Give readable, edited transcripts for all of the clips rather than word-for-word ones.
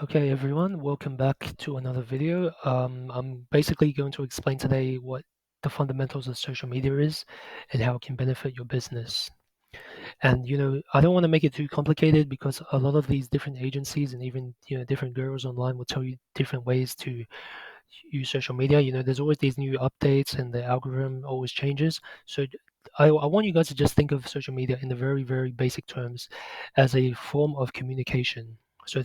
Okay, everyone, welcome back to another video. I'm basically going to explain today what the fundamentals of social media is and how it can benefit your business. And I don't want to make it too complicated because a lot of these different agencies and even different gurus online will tell you different ways to use social media. There's always these new updates and the algorithm always changes. So I want you guys to just think of social media in the very, very basic terms as a form of communication. So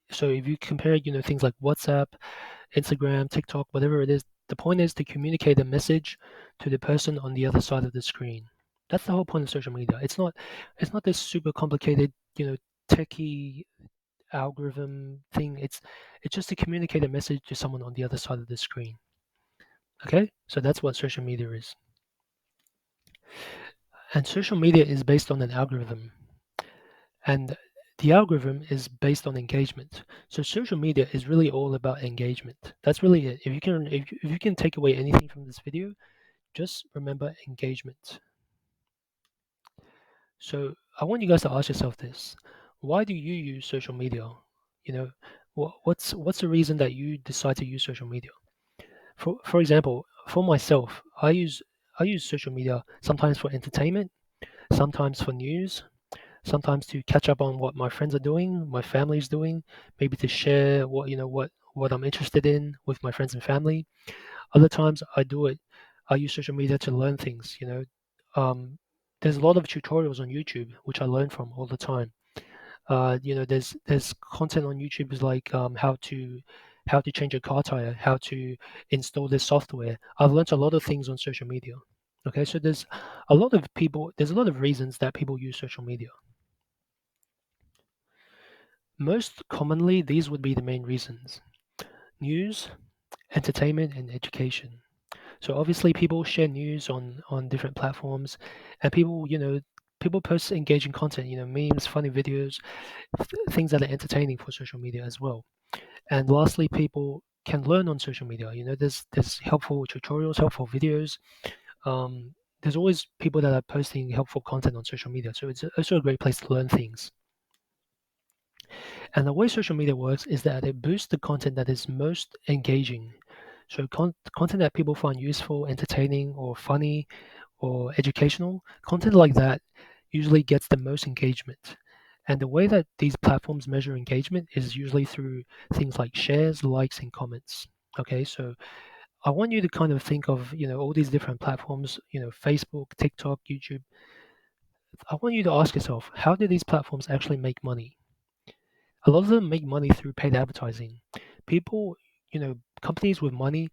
so if you compare, things like WhatsApp, Instagram, TikTok, whatever it is, the point is to communicate a message to the person on the other side of the screen. That's the whole point of social media. It's not this super complicated, techie algorithm thing. It's just to communicate a message to someone on the other side of the screen. Okay? So that's what social media is. And social media is based on an algorithm. And the algorithm is based on engagement. So social media is really all about engagement. That's really it. If you can take away anything from this video, just remember engagement. So I want you guys to ask yourself this: why do you use social media? You know, what's the reason that you decide to use social media? For example, for myself, I use social media sometimes for entertainment, sometimes for news, sometimes to catch up on what my friends are doing, my family's doing, maybe to share what I'm interested in with my friends and family. Other times I use social media to learn things. There's a lot of tutorials on YouTube which I learn from all the time. There's content on YouTube is like how to change a car tire, how to install this software. I've learned a lot of things on social media. Okay, so there's a lot of reasons that people use social media. Most commonly, these would be the main reasons: news, entertainment, and education. So obviously, people share news on different platforms, and people post engaging content. Memes, funny videos, things that are entertaining for social media as well. And lastly, people can learn on social media. There's helpful tutorials, helpful videos. There's always people that are posting helpful content on social media, so it's also a great place to learn things. And the way social media works is that it boosts the content that is most engaging. So content that people find useful, entertaining, or funny, or educational, content like that usually gets the most engagement. And the way that these platforms measure engagement is usually through things like shares, likes, and comments. Okay, so I want you to kind of think of, all these different platforms, Facebook, TikTok, YouTube. I want you to ask yourself, how do these platforms actually make money? A lot of them make money through paid advertising. People, companies with money,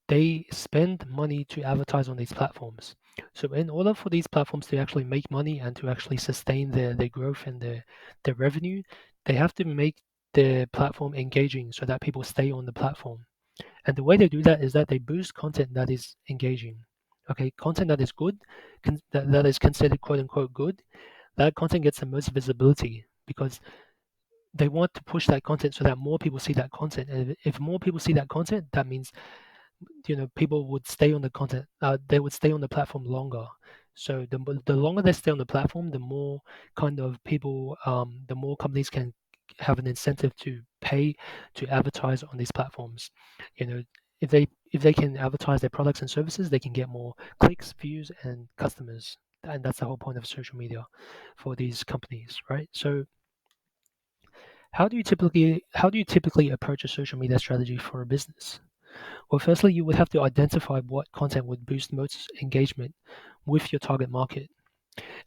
they spend money to advertise on these platforms. So in order for these platforms to actually make money and to actually sustain their growth and their revenue, they have to make their platform engaging so that people stay on the platform. And the way they do that is that they boost content that is engaging. Okay, content that is good, that is considered quote unquote good, that content gets the most visibility because they want to push that content so that more people see that content. And if more people see that content, that means people would stay on the content. They would stay on the platform longer. So the longer they stay on the platform, the more kind of people, the more companies can have an incentive to pay to advertise on these platforms. You know, if they can advertise their products and services, they can get more clicks, views, and customers. And that's the whole point of social media for these companies, right? So how do you typically approach a social media strategy for a business? Well, firstly, you would have to identify what content would boost most engagement with your target market.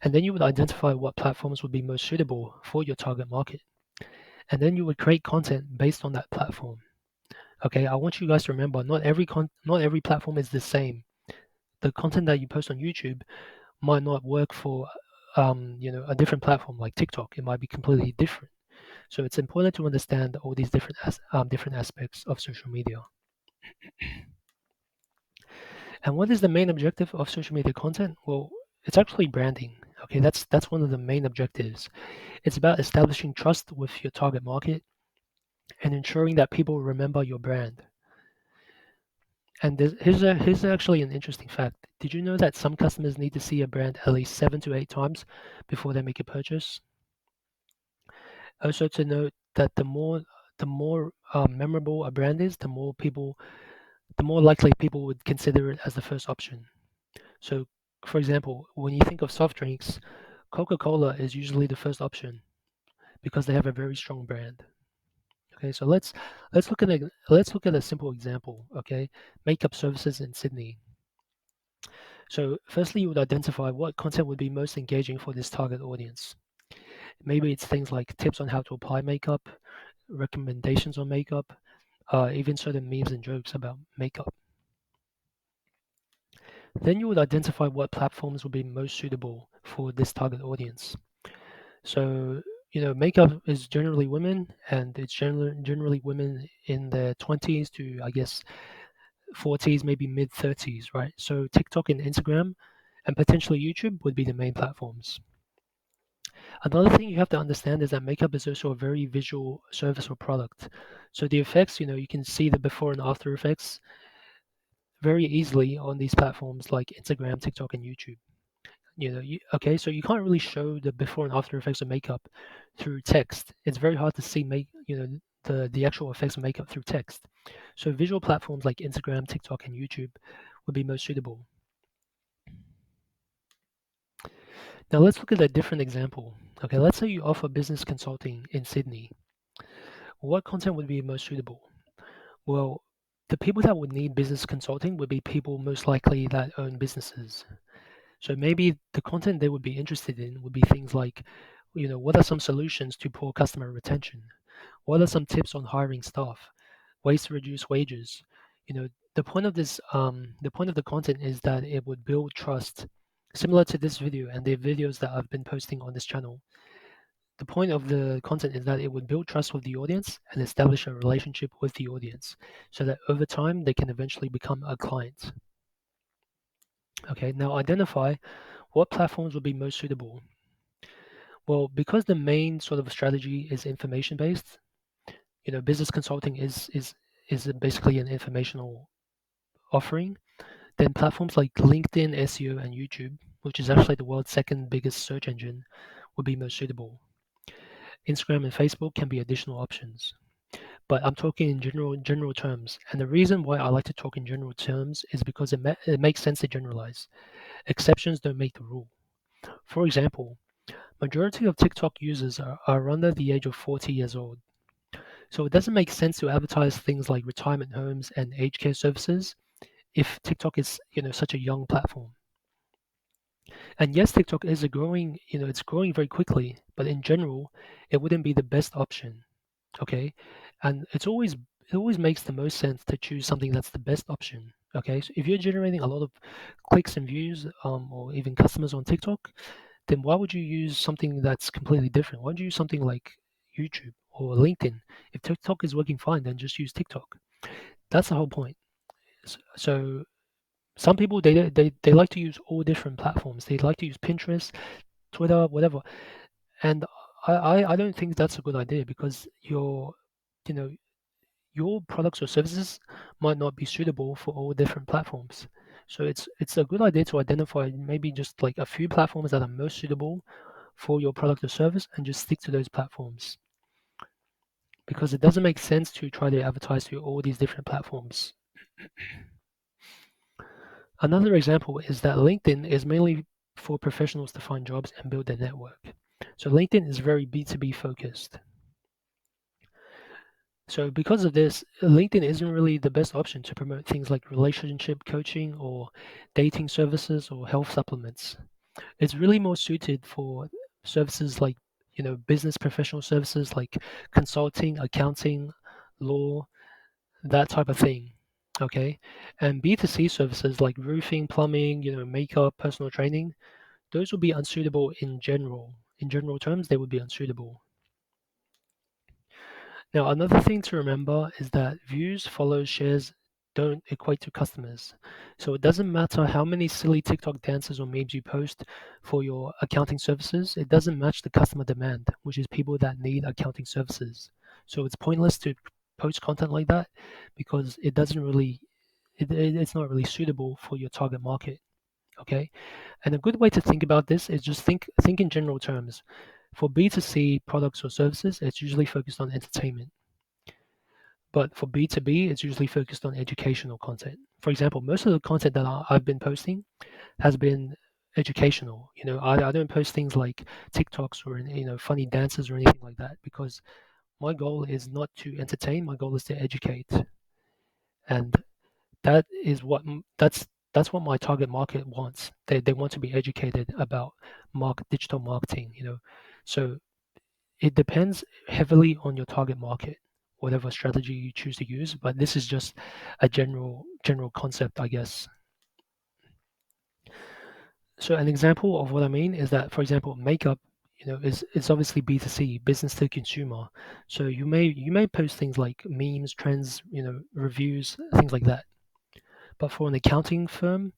And then you would identify what platforms would be most suitable for your target market. And then you would create content based on that platform. Okay, I want you guys to remember not every platform is the same. The content that you post on YouTube might not work for a different platform like TikTok. It might be completely different. So it's important to understand all these different aspects of social media. And what is the main objective of social media content? Well, it's actually branding. Okay, that's one of the main objectives. It's about establishing trust with your target market and ensuring that people remember your brand. And here's actually an interesting fact. Did you know that some customers need to see a brand at least 7 to 8 times before they make a purchase? Also to note that the more memorable a brand is, the more likely people would consider it as the first option. So, for example, when you think of soft drinks, Coca-Cola is usually the first option because they have a very strong brand. Okay, so let's look at a simple example. Okay, makeup services in Sydney. So, firstly, you would identify what content would be most engaging for this target audience. Maybe it's things like tips on how to apply makeup, recommendations on makeup, even certain memes and jokes about makeup. Then you would identify what platforms would be most suitable for this target audience. So, makeup is generally women, and it's generally women in their 20s to, I guess, 40s, maybe mid 30s, right? So, TikTok and Instagram and potentially YouTube would be the main platforms. Another thing you have to understand is that makeup is also a very visual service or product. So, the effects, you can see the before and after effects very easily on these platforms like Instagram, TikTok, and YouTube. Okay, so you can't really show the before and after effects of makeup through text. It's very hard to see the actual effects of makeup through text. So visual platforms like Instagram, TikTok, and YouTube would be most suitable. Now let's look at a different example. Okay, let's say you offer business consulting in Sydney. What content would be most suitable? Well, the people that would need business consulting would be people most likely that own businesses. So maybe the content they would be interested in would be things like, what are some solutions to poor customer retention? What are some tips on hiring staff? Ways to reduce wages? The point of the content is that it would build trust, similar to this video and the videos that I've been posting on this channel. The point of the content is that it would build trust with the audience and establish a relationship with the audience so that over time they can eventually become a client. Okay, now identify what platforms would be most suitable. Well, because the main sort of strategy is information based, business consulting is basically an informational offering. Then platforms like LinkedIn, SEO, and YouTube, which is actually the world's second biggest search engine, would be most suitable. Instagram and Facebook can be additional options. But I'm talking in general terms, and the reason why I like to talk in general terms is because it makes sense to generalize. Exceptions don't make the rule. For example, majority of TikTok users are under the age of 40 years old. So it doesn't make sense to advertise things like retirement homes and aged care services if TikTok is, such a young platform. And yes, TikTok is it's growing very quickly, but in general, it wouldn't be the best option. Okay. And it always makes the most sense to choose something that's the best option. Okay. So if you're generating a lot of clicks and views, or even customers on TikTok, then why would you use something that's completely different? Why don't you use something like YouTube or LinkedIn? If TikTok is working fine, then just use TikTok. That's the whole point. So some people they like to use all different platforms. They like to use Pinterest, Twitter, whatever. And I don't think that's a good idea because you know your products or services might not be suitable for all different platforms. So it's a good idea to identify maybe just like a few platforms that are most suitable for your product or service and just stick to those platforms because it doesn't make sense to try to advertise to all these different platforms. Another example is that LinkedIn is mainly for professionals to find jobs and build their network. So LinkedIn is very B2B focused. So because of this, LinkedIn isn't really the best option to promote things like relationship coaching or dating services or health supplements. It's really more suited for services like, business professional services like consulting, accounting, law, that type of thing. Okay. And B2C services like roofing, plumbing, makeup, personal training, those would be unsuitable in general. In general terms, they would be unsuitable. Now, another thing to remember is that views, follows, shares don't equate to customers. So it doesn't matter how many silly TikTok dances or memes you post for your accounting services, it doesn't match the customer demand, which is people that need accounting services. So it's pointless to post content like that because it doesn't really it's not really suitable for your target market. Okay. And a good way to think about this is just think in general terms. For B2C products or services, it's usually focused on entertainment. But for B2B, it's usually focused on educational content. For example, most of the content that I've been posting has been educational. I don't post things like TikToks or funny dances or anything like that, because my goal is not to entertain. My goal is to educate, and that is that's what my target market wants. They want to be educated about digital marketing. So it depends heavily on your target market, whatever strategy you choose to use. But this is just a general concept, I guess. So an example of what I mean is that, for example, makeup, is it's obviously B2C, business to consumer. So you may post things like memes, trends, reviews, things like that. But for an accounting firm,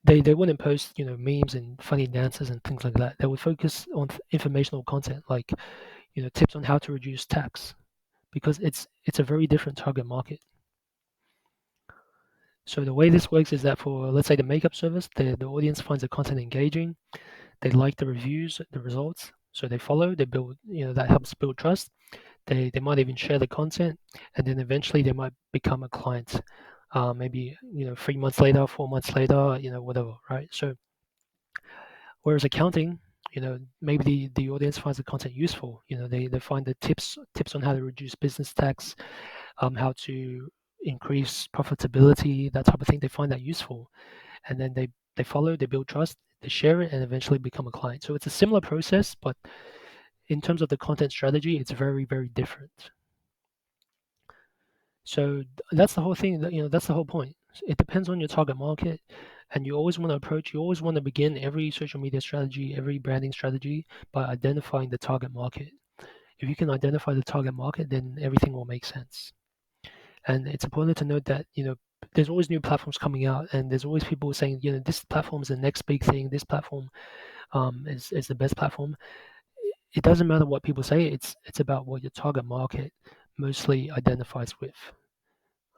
they wouldn't post memes and funny dances and things like that. They would focus on informational content like tips on how to reduce tax, because it's a very different target market. So the way this works is that for, let's say, the makeup service, the audience finds the content engaging, they like the reviews, the results, so they follow, they build, that helps build trust. They might even share the content, and then eventually they might become a client. Maybe 3 months later, 4 months later, whatever, right? So whereas accounting, maybe the audience finds the content useful. They find the tips on how to reduce business tax, how to increase profitability, that type of thing. They find that useful, and then they follow, they build trust, they share it, and eventually become a client. So it's a similar process, but in terms of the content strategy, it's very, very different. So that's the whole thing. That's the whole point. It depends on your target market, and you always want to approach. You always want to begin every social media strategy, every branding strategy by identifying the target market. If you can identify the target market, then everything will make sense. And it's important to note that there's always new platforms coming out, and there's always people saying this platform is the next big thing. This platform is the best platform. It doesn't matter what people say. It's about what your target market mostly identifies with.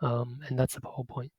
And that's the whole point.